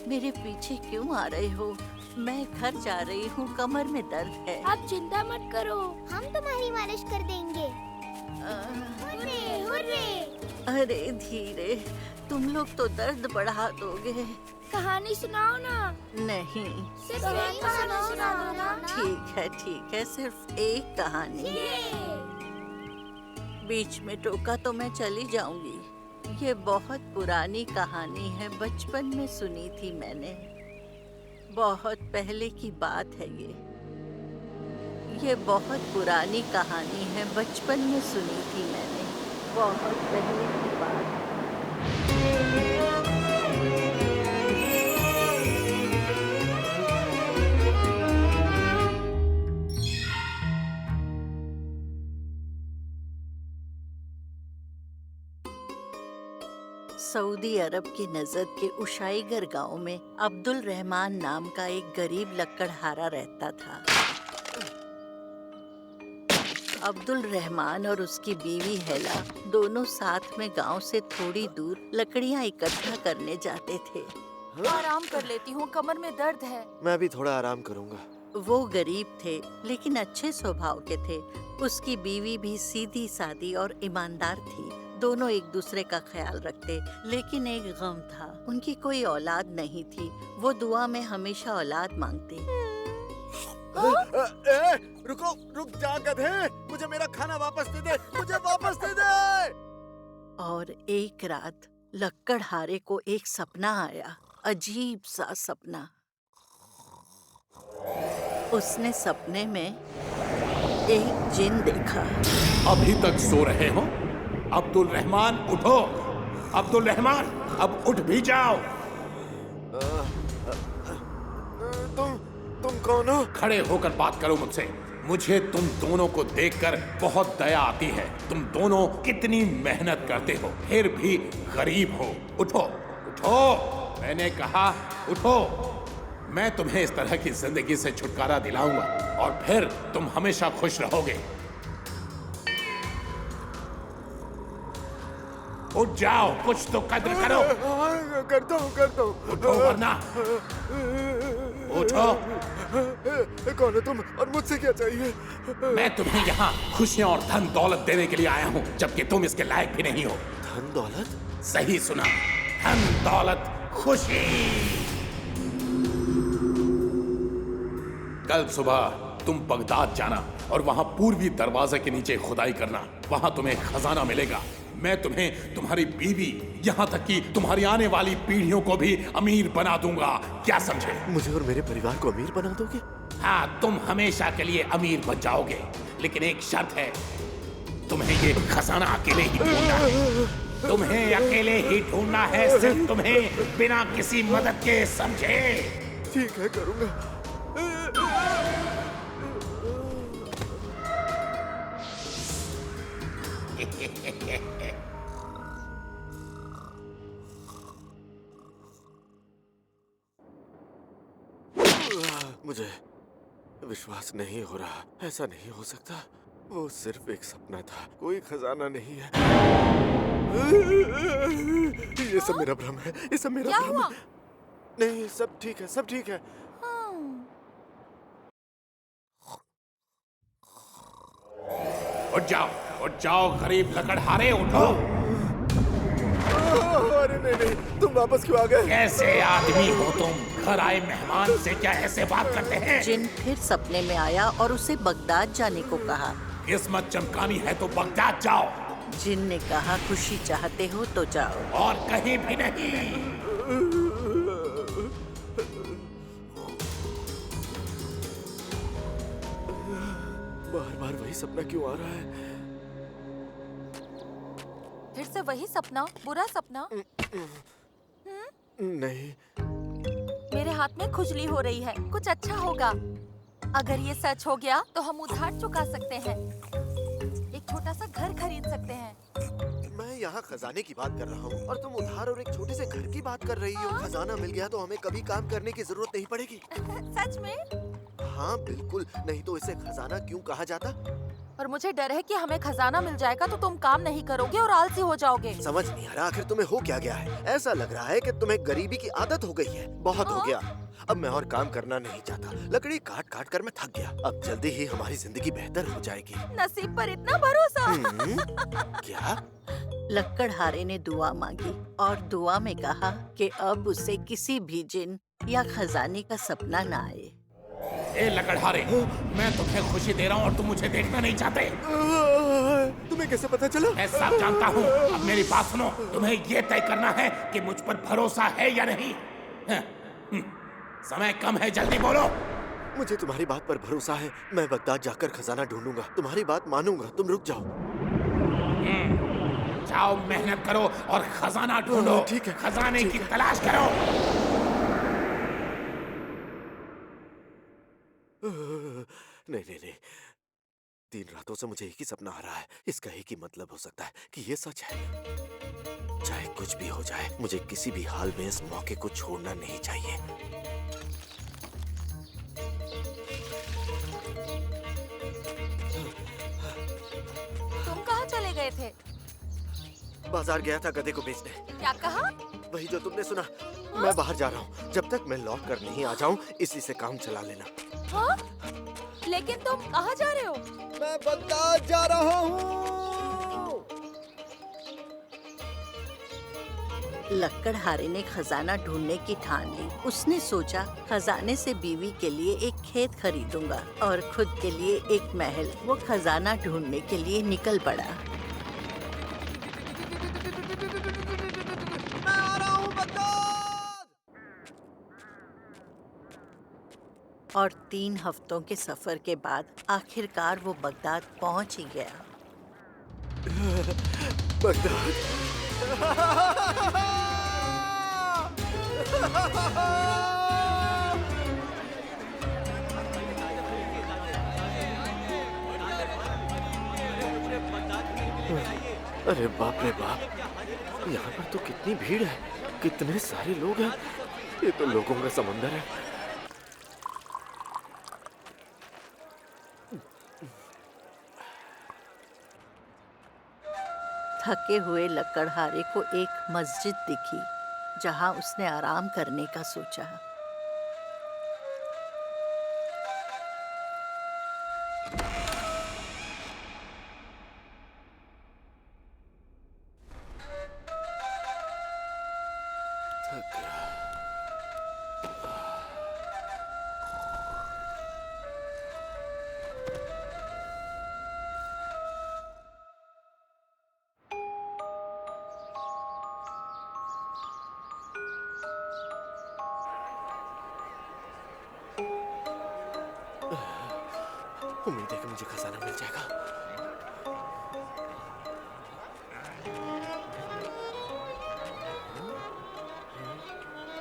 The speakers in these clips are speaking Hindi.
मेरे पीछे क्यों आ रहे हो? मैं घर जा रही हूँ, कमर में दर्द है। आप चिंता मत करो, हम तुम्हारी मालिश कर देंगे। Hurray, hurray. अरे धीरे, तुम लोग तो दर्द बढ़ा दोगे। कहानी सुनाओ ना। नहीं, सिर्फ एक कहानी सुनाओ ना। ठीक है, सिर्फ एक कहानी। बीच में टोका तो मैं चली जाऊंगी। ये बहुत पुरानी कहानी है, बचपन में सुनी थी मैंने। बहुत पहले की बात है ये बहुत पुरानी कहानी है, बचपन में सुनी थी मैंने। बहुत पहले की बात। सऊदी अरब की नज़र के उशाईगर गांव में अब्दुल रहमान नाम का एक गरीब लकड़हारा रहता था। अब्दुल रहमान और उसकी बीवी हेला दोनों साथ में गांव से थोड़ी दूर लकड़ियां इकट्ठा करने जाते थे। आराम कर लेती हूँ, कमर में दर्द है। मैं भी थोड़ा आराम करूंगा। वो गरीब थे लेकिन अच्छे स्वभाव के थे। उसकी बीवी भी सीधी सादी और ईमानदार थी। दोनों एक दूसरे का ख्याल रखते, लेकिन एक गम था, उनकी कोई औलाद नहीं थी। वो दुआ में हमेशा औलाद मांगते। रुक जा गधे, मुझे मेरा खाना वापस दे दे, मुझे वापस दे दे। और एक रात लक्कड़हारे को एक सपना आया, अजीब सा सपना। उसने सपने में एक जिन देखा। अभी तक सो रहे हो? अब्दुल रहमान उठो! अब्दुल रहमान, अब उठ भी जाओ। तुम कौन हो? खड़े होकर बात करो मुझसे। मुझे तुम दोनों को देखकर बहुत दया आती है। तुम दोनों कितनी मेहनत करते हो, फिर भी गरीब हो। उठो, उठो, मैंने कहा उठो। मैं तुम्हें इस तरह की जिंदगी से छुटकारा दिलाऊंगा और फिर तुम हमेशा खुश रहोगे। उठ जाओ, कुछ तो कदर करो। करता हूँ। उठो वरना। उठो। कौन है तुम और मुझसे क्या चाहिए? मैं तुम्हें यहाँ खुशियाँ और धन दौलत देने के लिए आया हूँ, जबकि तुम इसके लायक भी नहीं हो। धन दौलत? सही सुना, धन दौलत खुशी। कल सुबह तुम बगदाद जाना और वहाँ पूर्वी दरवाजे के नीचे खुदाई करना। वहाँ तुम्हें खजाना मिलेगा। मैं तुम्हें, तुम्हारी बीवी, यहाँ तक कि तुम्हारी आने वाली पीढ़ियों को भी अमीर बना दूंगा। क्या समझे? मुझे और मेरे परिवार को अमीर बना दोगे? हाँ, तुम हमेशा के लिए अमीर बन जाओगे, लेकिन एक शर्त है, तुम्हें ये खजाना अकेले ही ढूंढना है। तुम्हें अकेले ही ढूंढना है, सिर्फ तुम्हें, बिना किसी मदद के, समझे? ठीक है, करूंगा। मुझे विश्वास नहीं हो रहा। ऐसा नहीं हो सकता। वो सिर्फ एक सपना था, कोई खजाना नहीं है। ये सब मेरा भ्रम है। ये सब मेरा भ्रम है। नहीं, सब ठीक है, सब ठीक है। उठ जाओ गरीब लकड़हारे, उठो। अरे नहीं, तुम वापस क्यों आ गए? कैसे आदमी हो तुम? घर आए मेहमान से क्या ऐसे बात करते हैं? जिन फिर सपने में आया और उसे बगदाद जाने को कहा। किस्मत चमकानी है तो बगदाद जाओ। जिन ने कहा खुशी चाहते हो तो जाओ, और कहीं भी नहीं। बार बार वही सपना क्यों आ रहा है? फिर से वही सपना? बुरा सपना? नहीं। मेरे हाथ में खुजली हो रही है, कुछ अच्छा होगा। अगर ये सच हो गया तो हम उधार चुका सकते हैं, एक छोटा सा घर खरीद सकते हैं। मैं यहाँ खजाने की बात कर रहा हूँ और तुम उधार और एक छोटे से घर की बात कर रही हो। खजाना मिल गया तो हमें कभी काम करने की जरूरत नहीं पड़ेगी। सच में? हाँ बिल्कुल, नहीं तो इसे खजाना क्यों कहा जाता? और मुझे डर है कि हमें खजाना मिल जाएगा तो तुम काम नहीं करोगे और आलसी हो जाओगे। समझ नहीं आ रहा आखिर तुम्हें हो क्या गया है। ऐसा लग रहा है कि तुम्हें गरीबी की आदत हो गई है। बहुत हो गया। अब मैं और काम करना नहीं चाहता। लकड़ी काट काट कर मैं थक गया। अब जल्दी ही हमारी जिंदगी बेहतर हो जाएगी। नसीब पर इतना भरोसा। क्या? लकड़हारे ने दुआ मांगी और दुआ में कहा कि अब उसे किसी भी जिन या खजाने का सपना न आए। ए लकड़हारे, मैं तुम्हें खुशी दे रहा हूँ और तुम मुझे देखना नहीं चाहते। तुम्हें कैसे पता चला? मैं सब जानता हूँ। अब मेरी बात सुनो, तुम्हें ये तय करना है कि मुझ पर भरोसा है या नहीं। समय कम है, जल्दी बोलो। मुझे तुम्हारी बात पर भरोसा है। मैं बगदाद जाकर खजाना ढूंढूंगा। तुम्हारी बात मानूंगा। तुम रुक जाओ। जाओ, मेहनत करो और खजाना ढूंढो। ठीक है, खजाने ठीक की है। तलाश करो। नहीं नहीं नहीं, 3 रातों से मुझे एक ही सपना आ रहा है। इसका एक ही मतलब हो सकता है कि ये सच है। चाहे कुछ भी हो जाए, मुझे किसी भी हाल में इस मौके को छोड़ना नहीं चाहिए। तुम कहाँ चले गए थे? बाजार गया था गधे को बेचने। क्या कहा? वही जो तुमने सुना। मैं बाहर जा रहा हूँ। जब तक मैं लौट कर नहीं आ जाऊँ, इसी से काम चला लेना। हाँ? लेकिन तुम कहाँ जा रहे हो? मैं बगदाद जा रहा हूँ। लकड़हारे ने खजाना ढूंढने की ठान ली। उसने सोचा खजाने से बीवी के लिए एक खेत खरीदूंगा और खुद के लिए एक महल। वो खजाना ढूंढने के लिए निकल पड़ा। मैं आ रहा हूँ बगदाद। और 3 हफ्तों के सफर के बाद आखिरकार वो बगदाद पहुंच ही गया। बगदाद। अरे बाप रे बाप, यहाँ पर तो कितनी भीड़ है। कितने सारे लोग हैं। ये तो लोगों का समंदर है। थके हुए लकड़हारे को एक मस्जिद दिखी जहां उसने आराम करने का सोचा। थक गया। उम्मीद है कि मुझे खजाना मिल जाएगा।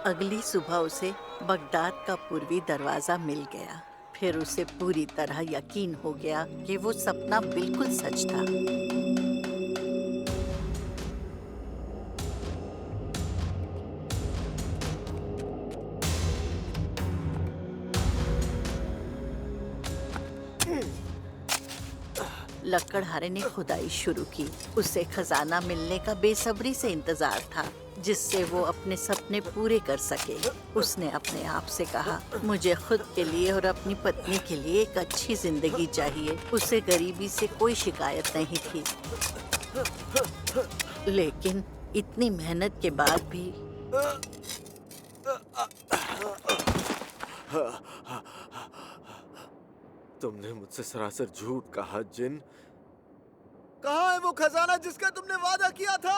अगली सुबह उसे बगदाद का पूर्वी दरवाजा मिल गया। फिर उसे पूरी तरह यकीन हो गया कि वो सपना बिल्कुल सच था। लकड़हारे ने खुदाई शुरू की। उसे खजाना मिलने का बेसब्री से इंतजार था, जिससे वो अपने सपने पूरे कर सके। उसने अपने आप से कहा, मुझे खुद के लिए और अपनी पत्नी के लिए एक अच्छी जिंदगी चाहिए। उसे गरीबी से कोई शिकायत नहीं थी, लेकिन इतनी मेहनत के बाद भी तुमने मुझसे सरासर झूठ कहा जिन। कहाँ है वो खजाना जिसका तुमने वादा किया था?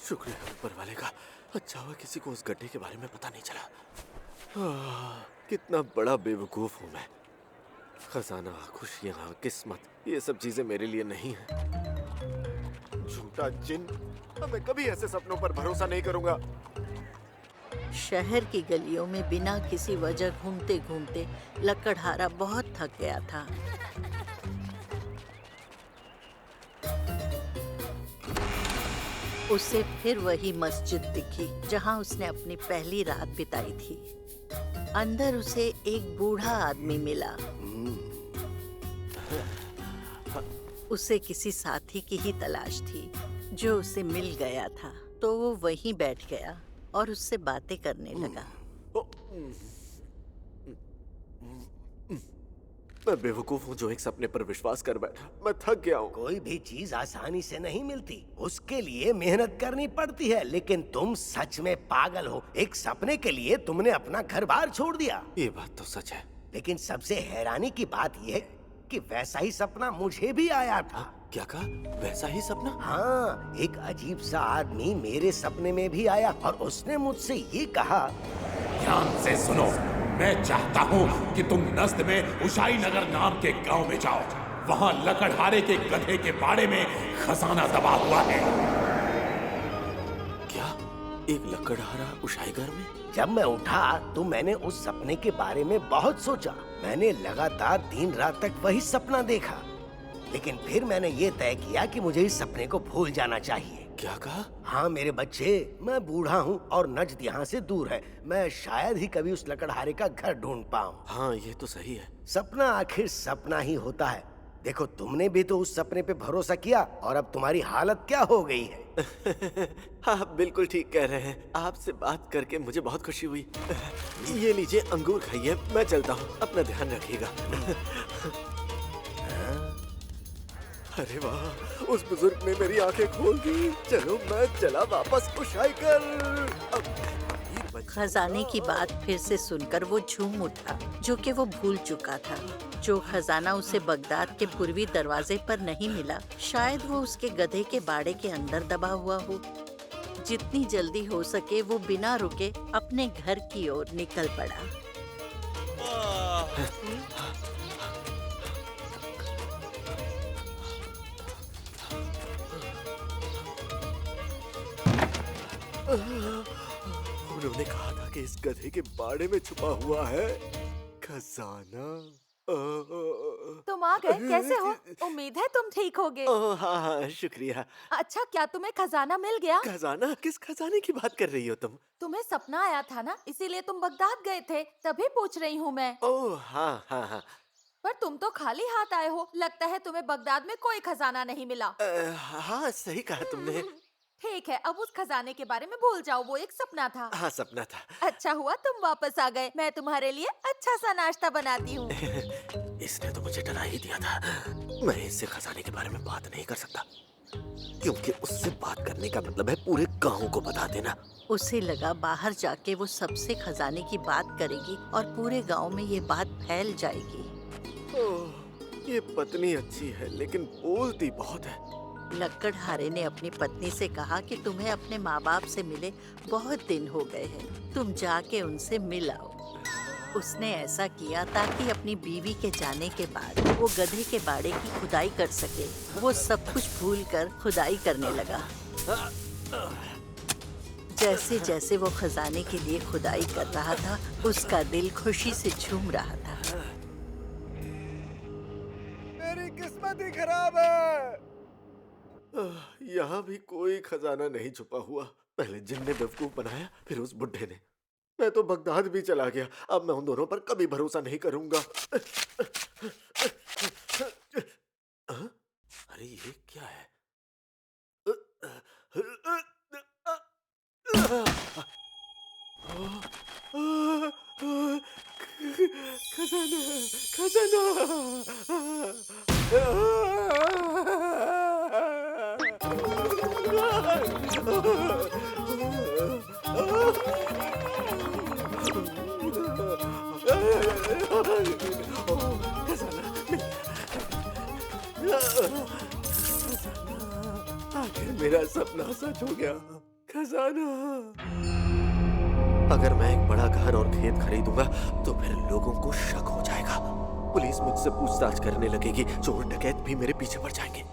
शुक्रिया ऊपर वाले का। अच्छा हुआ किसी को उस गड्ढे के बारे में पता नहीं चला। कितना बड़ा बेवकूफ हूँ मैं। खजाना, खुशियाँ, किस्मत, ये सब चीजें मेरे लिए नहीं हैं। झूठा जिन। मैं कभी ऐसे सपनों पर भरोसा नहीं करूंगा। शहर की गलियों में बिना किसी वजह घूमते घूमते लकड़हारा बहुत थक गया था। उसे फिर वही मस्जिद दिखी जहां उसने अपनी पहली रात बिताई थी। अंदर उसे एक बूढ़ा आदमी मिला। उसे किसी साथी की ही तलाश थी जो उसे मिल गया था, तो वो वहीं बैठ गया और उससे बातें करने लगा। मैं बेवकूफ हूँ जो एक सपने पर विश्वास कर बैठा। मैं थक गया हूँ। कोई भी चीज आसानी से नहीं मिलती, उसके लिए मेहनत करनी पड़ती है। लेकिन तुम सच में पागल हो। एक सपने के लिए तुमने अपना घर बार छोड़ दिया। ये बात तो सच है। लेकिन सबसे हैरानी की बात यह है कि वैसा ही सपना मुझे भी आया था। क्या कहा? वैसा ही सपना? हाँ, एक अजीब सा आदमी मेरे सपने में भी आया और उसने मुझसे ये कहा, ध्यान से सुनो, मैं चाहता हूँ कि तुम नस्द में उशाई नगर नाम के गांव में जाओ। वहाँ लकड़हारे के गधे के बाड़े में खजाना दबा हुआ है। क्या? एक लकड़हारा उशाईगर में? जब मैं उठा तो मैंने उस सपने के बारे में बहुत सोचा। मैंने लगातार 3 रात तक वही सपना देखा, लेकिन फिर मैंने ये तय किया कि मुझे इस सपने को भूल जाना चाहिए। क्या कहा? हाँ मेरे बच्चे, मैं बूढ़ा हूँ और नज्द यहाँ से दूर है। मैं शायद ही कभी उस लकड़हारे का घर ढूंढ पाऊँ। हाँ, ये तो सही है। सपना आखिर सपना ही होता है। देखो, तुमने भी तो उस सपने पे भरोसा किया और अब तुम्हारी हालत क्या हो गई है। हाँ, बिल्कुल ठीक कह रहे हैं। आपसे बात करके मुझे बहुत खुशी हुई। ये लीजिए, अंगूर खाइए। मैं चलता हूँ, अपना ध्यान रखिएगा। अरे वाह, उस बुजुर्ग ने मेरी आंखें खोल दी। चलो, मैं चला वापस उशाईगर। खजाने की बात फिर से सुनकर वो झूम उठा, जो कि वो भूल चुका था। जो खजाना उसे बगदाद के पूर्वी दरवाजे पर नहीं मिला, शायद वो उसके गधे के बाड़े के अंदर दबा हुआ हो। जितनी जल्दी हो सके वो बिना रुके अपने घर की ओर निकल पड़ा। उन्होंने कहा था कि इस गधे के बाड़े में छुपा हुआ है खजाना। तुम आ गए, कैसे हो? उम्मीद है तुम ठीक होगे। हाँ हाँ, शुक्रिया। अच्छा, क्या तुम्हें खजाना मिल गया? खजाना? किस खजाने की बात कर रही हो तुम? तुम्हें सपना आया था ना, इसीलिए तुम बगदाद गए थे, तभी पूछ रही हूँ मैं। ओह हाँ हाँ हाँ। पर तुम तो खाली हाथ आए हो। लगता है तुम्हें बगदाद में कोई खजाना नहीं मिला। हाँ, सही कहा तुमने। ठीक है, अब उस खजाने के बारे में भूल जाओ, वो एक सपना था। हाँ, सपना था। अच्छा हुआ तुम वापस आ गए। मैं तुम्हारे लिए अच्छा सा नाश्ता बनाती हूँ। इसने तो मुझे डरा ही दिया था। मैं इससे खजाने के बारे में बात नहीं कर सकता, क्योंकि उससे बात करने का मतलब है पूरे गांव को बता देना। उसे लगा बाहर जाके वो सबसे खजाने की बात करेगी और पूरे गांव में ये बात फैल जाएगी। ओह, ये पत्नी अच्छी है, लेकिन बोलती बहुत है। लकड़हारे ने अपनी पत्नी से कहा कि तुम्हें अपने माँ बाप से मिले बहुत दिन हो गए हैं, तुम जाके उनसे मिल आओ। उसने ऐसा किया ताकि अपनी बीवी के जाने के बाद वो गधे के बाड़े की खुदाई कर सके। वो सब कुछ भूलकर खुदाई करने लगा। जैसे जैसे वो खजाने के लिए खुदाई कर रहा था, उसका दिल खुशी से झूम रहा था। मेरी किस्मत ही खराब है। यहाँ भी कोई खजाना नहीं छुपा हुआ। पहले जिन ने बेवकूफ बनाया, फिर उस बुढ़े ने। मैं तो बगदाद भी चला गया। अब मैं उन दोनों पर कभी भरोसा नहीं करूंगा। अरे ये क्या है? खजाना, आखिर मेरा सपना सच हो गया। खजाना। अगर मैं एक बड़ा घर और खेत खरीदूंगा तो फिर लोगों को शक हो जाएगा। पुलिस मुझसे पूछताछ करने लगेगी, चोर डकैत भी मेरे पीछे पड़ जाएंगे।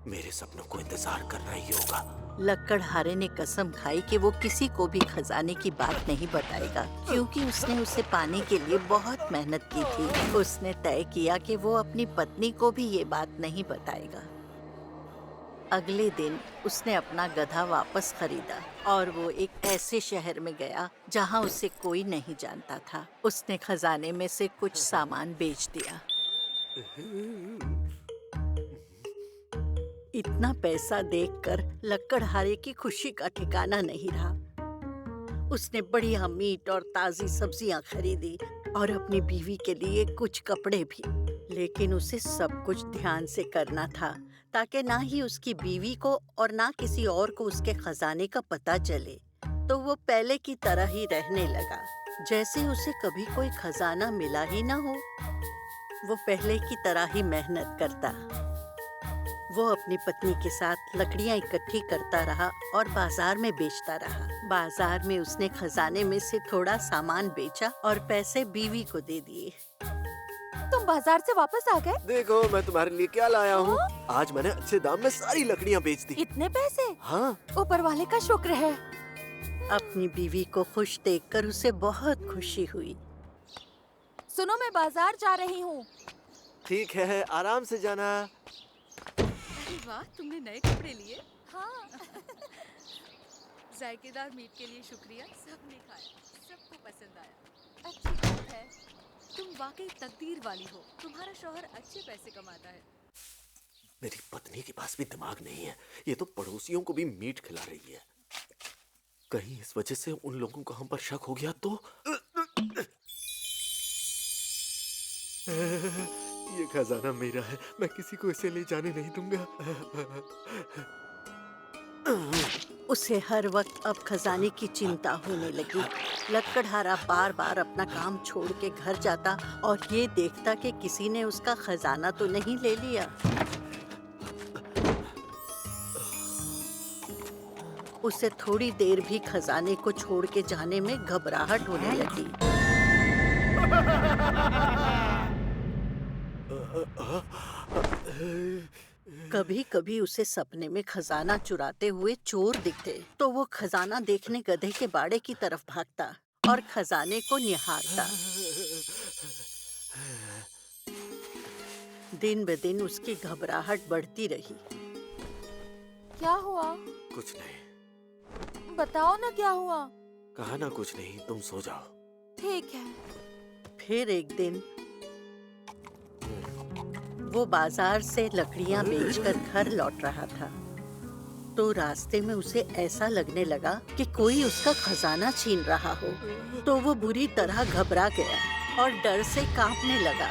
मेरे सपनों को इंतजार करना ही होगा। लकड़हारे ने कसम खाई कि वो किसी को भी खजाने की बात नहीं बताएगा, क्योंकि उसने उसे पाने के लिए बहुत मेहनत की थी। उसने तय किया कि वो अपनी पत्नी को भी ये बात नहीं बताएगा। अगले दिन उसने अपना गधा वापस खरीदा और वो एक ऐसे शहर में गया जहाँ उसे कोई नहीं जानता था। उसने खजाने में से कुछ सामान बेच दिया। इतना पैसा देखकर लकड़हारे की खुशी का ठिकाना नहीं रहा। उसने बढ़िया मीट और ताजी सब्जियां खरीदी और अपनी बीवी के लिए कुछ कपड़े भी। लेकिन उसे सब कुछ ध्यान से करना था ताकि ना ही उसकी बीवी को और ना किसी और को उसके खजाने का पता चले। तो वो पहले की तरह ही रहने लगा, जैसे उसे कभी कोई खजाना मिला ही ना हो। वो पहले की तरह ही मेहनत करता। वो अपनी पत्नी के साथ लकड़ियां इकट्ठी करता रहा और बाजार में बेचता रहा। बाजार में उसने खजाने में से थोड़ा सामान बेचा और पैसे बीवी को दे दिए। तुम बाजार से वापस आ गए? देखो मैं तुम्हारे लिए क्या लाया हूँ। आज मैंने अच्छे दाम में सारी लकड़ियाँ बेच दी। इतने पैसे? हाँ। ऊपर वाले का शुक्र है। अपनी बीवी को खुश देखकर उसे बहुत खुशी हुई। सुनो, मैं बाजार जा रही हूँ। ठीक है, आराम से जाना। अरे वाह, तुमने नए कपड़े लिए? हाँ। जायकेदार मीट के लिए शुक्रिया। सबने खाया, सबको पसंद आया। अच्छी बात है। तुम वाकई तकदीर वाली हो। तुम्हारा शौहर अच्छे पैसे कमाता है। मेरी पत्नी के पास भी दिमाग नहीं है। ये तो पड़ोसियों को भी मीट खिला रही है। कहीं इस वजह से उन लोगों को हम पर शक हो गया तो। ये खजाना मेरा है, मैं किसी को इसे ले जाने नहीं दूंगा। उसे हर वक्त अब खजाने की चिंता होने लगी। लकड़हारा बार बार अपना काम छोड़ के घर जाता और ये देखता कि किसी ने उसका खजाना तो नहीं ले लिया। उसे थोड़ी देर भी खजाने को छोड़ के जाने में घबराहट होने लगी। कभी कभी उसे सपने में खजाना चुराते हुए चोर दिखते तो वो खजाना देखने गधे के बाड़े की तरफ भागता और खजाने को निहारता। दिन ब दिन उसकी घबराहट बढ़ती रही। क्या हुआ? कुछ नहीं। बताओ ना क्या हुआ। कहा ना कुछ नहीं, तुम सो जाओ। ठीक है। फिर एक दिन वो बाजार से लकड़ियां बेचकर घर लौट रहा था तो रास्ते में उसे ऐसा लगने लगा कि कोई उसका खजाना छीन रहा हो। तो वो बुरी तरह घबरा गया और डर से कांपने लगा।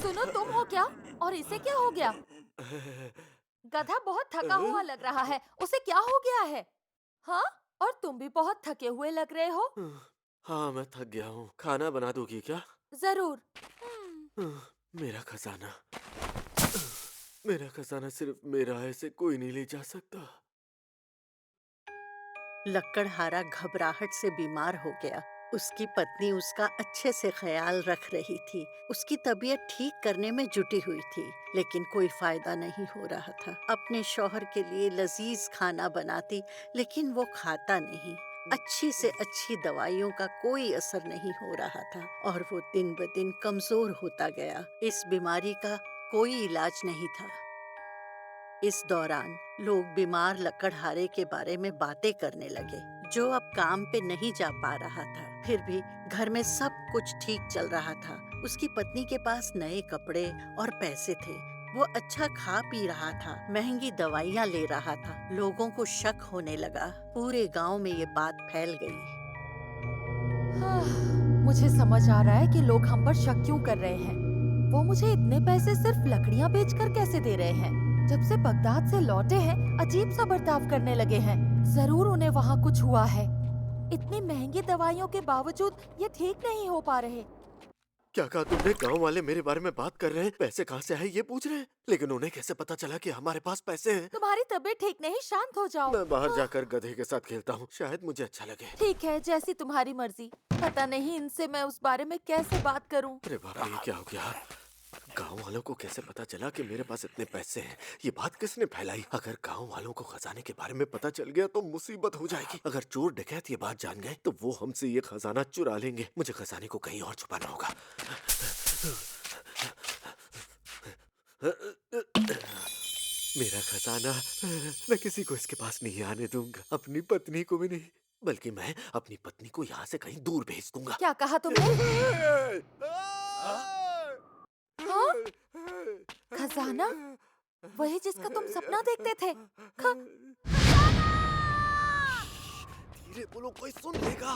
सुनो, तुम हो क्या? और इसे क्या हो गया? गधा बहुत थका हुआ लग रहा है। उसे क्या हो गया है? हाँ, और तुम भी बहुत थके हुए लग रहे हो। हाँ, मैं थक गया हूँ। खाना बना दोगी क्या? जरूर। मेरा खजाना, मेरा खजाना सिर्फ मेरा है, इसे कोई नहीं ले जा सकता। लकड़हारा घबराहट से बीमार हो गया। उसकी पत्नी उसका अच्छे से ख्याल रख रही थी। उसकी तबीयत ठीक करने में जुटी हुई थी, लेकिन कोई फायदा नहीं हो रहा था। अपने शौहर के लिए लजीज खाना बनाती, लेकिन वो खाता नहीं। अच्छी से अच्छी दवाइयों का कोई असर नहीं हो रहा था और वो दिन ब दिन कमजोर होता गया। इस बीमारी का कोई इलाज नहीं था। इस दौरान लोग बीमार लकड़हारे के बारे में बातें करने लगे, जो अब काम पे नहीं जा पा रहा था। फिर भी घर में सब कुछ ठीक चल रहा था। उसकी पत्नी के पास नए कपड़े और पैसे थे। वो अच्छा खा पी रहा था, महंगी दवाइयाँ ले रहा था। लोगों को शक होने लगा। पूरे गांव में ये बात फैल गई। मुझे समझ आ रहा है कि लोग हम पर शक क्यों कर रहे हैं। वो मुझे इतने पैसे सिर्फ लकड़ियाँ बेचकर कैसे दे रहे हैं? जब से बगदाद से लौटे हैं, अजीब सा बर्ताव करने लगे हैं। जरूर उन्हें वहाँ कुछ हुआ है। इतनी महंगी दवाइयों के बावजूद ये ठीक नहीं हो पा रहे। क्या कहा तुमने? गांव वाले मेरे बारे में बात कर रहे हैं, पैसे कहाँ से आए ये पूछ रहे हैं। लेकिन उन्हें कैसे पता चला कि हमारे पास पैसे हैं? तुम्हारी तबीयत ठीक नहीं, शांत हो जाओ। मैं बाहर जाकर गधे के साथ खेलता हूँ, शायद मुझे अच्छा लगे। ठीक है, जैसी तुम्हारी मर्जी। पता नहीं इनसे मैं उस बारे में कैसे बात करूं। अरे बाप रे, ये क्या हो गया? गांव वालों को कैसे पता चला कि मेरे पास इतने पैसे हैं? ये बात किसने फैलाई? अगर गांव वालों को खजाने के बारे में पता चल गया तो मुसीबत हो जाएगी। अगर चोर डकैत ये बात जान गए तो वो हमसे ये खजाना चुरा लेंगे। मुझे खजाने को कहीं और छुपाना होगा। मेरा खजाना मैं किसी को इसके पास नहीं आने दूंगा, अपनी पत्नी को भी नहीं, बल्कि मैं अपनी पत्नी को यहाँ से कहीं दूर भेज दूंगा। क्या कहा तुमने? हाँ? खजाना? वही जिसका तुम सपना देखते थे? धीरे बोलो, कोई सुन लेगा।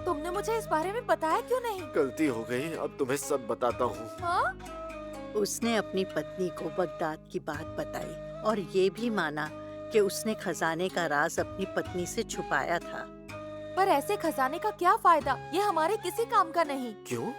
तुमने मुझे इस बारे में बताया क्यों नहीं? गलती हो गई, अब तुम्हें सब बताता हूँ। हाँ? उसने अपनी पत्नी को बगदाद की बात बताई और ये भी माना कि उसने खजाने का राज अपनी पत्नी से छुपाया था। पर ऐसे खजाने का क्या फायदा? ये हमारे किसी काम का नहीं। क्यों?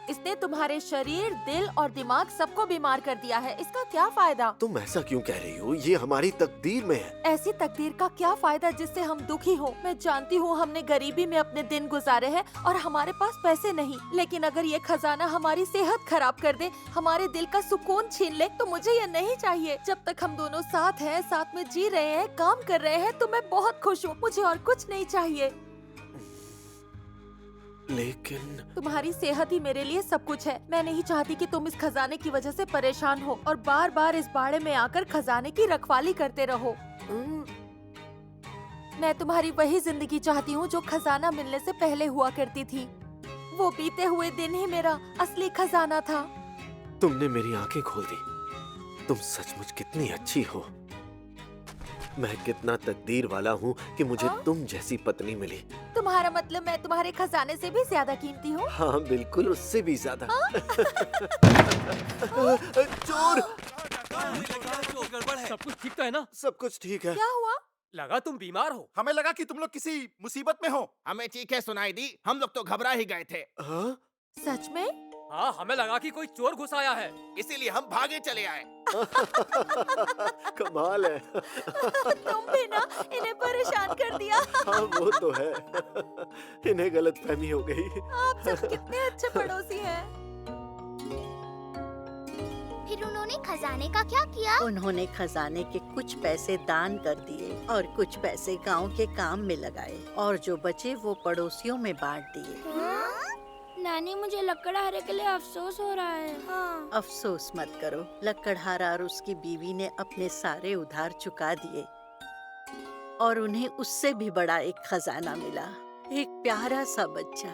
इसने तुम्हारे शरीर, दिल और दिमाग सबको बीमार कर दिया है। इसका क्या फायदा? तुम ऐसा क्यों कह रही हो? ये हमारी तकदीर में है। ऐसी तकदीर का क्या फायदा जिससे हम दुखी हो? मैं जानती हूँ हमने गरीबी में अपने दिन गुजारे हैं और हमारे पास पैसे नहीं, लेकिन अगर ये खजाना हमारी सेहत खराब कर दे, हमारे दिल का सुकून छीन ले, तो मुझे ये नहीं चाहिए। जब तक हम दोनों साथ हैं, साथ में जी रहे हैं, काम कर रहे हैं, तो मैं बहुत खुश हूँ। मुझे और कुछ नहीं चाहिए। लेकिन तुम्हारी सेहत ही मेरे लिए सब कुछ है। मैं नहीं चाहती कि तुम इस खजाने की वजह से परेशान हो और बार बार इस बाड़े में आकर खजाने की रखवाली करते रहो। मैं तुम्हारी वही जिंदगी चाहती हूँ जो खजाना मिलने से पहले हुआ करती थी। वो बीते हुए दिन ही मेरा असली खजाना था। तुमने मेरी आंखें खोल दी। तुम सचमुच कितनी अच्छी हो। मैं कितना तकदीर वाला हूँ कि मुझे तुम जैसी पत्नी मिली। तुम्हारा मतलब मैं तुम्हारे खजाने से भी ज्यादा कीमती हूँ? हाँ बिल्कुल, उससे भी ज्यादा। चोर! गड़बड़ है। सब कुछ ठीक तो है ना? सब कुछ ठीक है। क्या हुआ? लगा तुम बीमार हो। हमें लगा कि तुम लोग किसी मुसीबत में हो। हमें चीखें सुनाई दी, हम लोग तो घबरा ही गए थे। हाँ? सच में? हाँ, हमें लगा कि कोई चोर घुस आया है, इसीलिए हम भागे चले आए। कमाल है। तुम भी ना इन्हें परेशान कर दिया। हाँ वो तो है। इन्हें गलतफहमी हो गई। आप सब कितने अच्छे पड़ोसी हैं। फिर उन्होंने खजाने का क्या किया? उन्होंने खजाने के कुछ पैसे दान कर दिए और कुछ पैसे गांव के काम में लगाए और जो बचे वो पड़ोसियों में बांट दिए। नानी, मुझे लकड़हारे के लिए अफसोस हो रहा है। हाँ। अफसोस मत करो, लकड़हारा और उसकी बीवी ने अपने सारे उधार चुका दिए और उन्हें उससे भी बड़ा एक खजाना मिला, एक प्यारा सा बच्चा।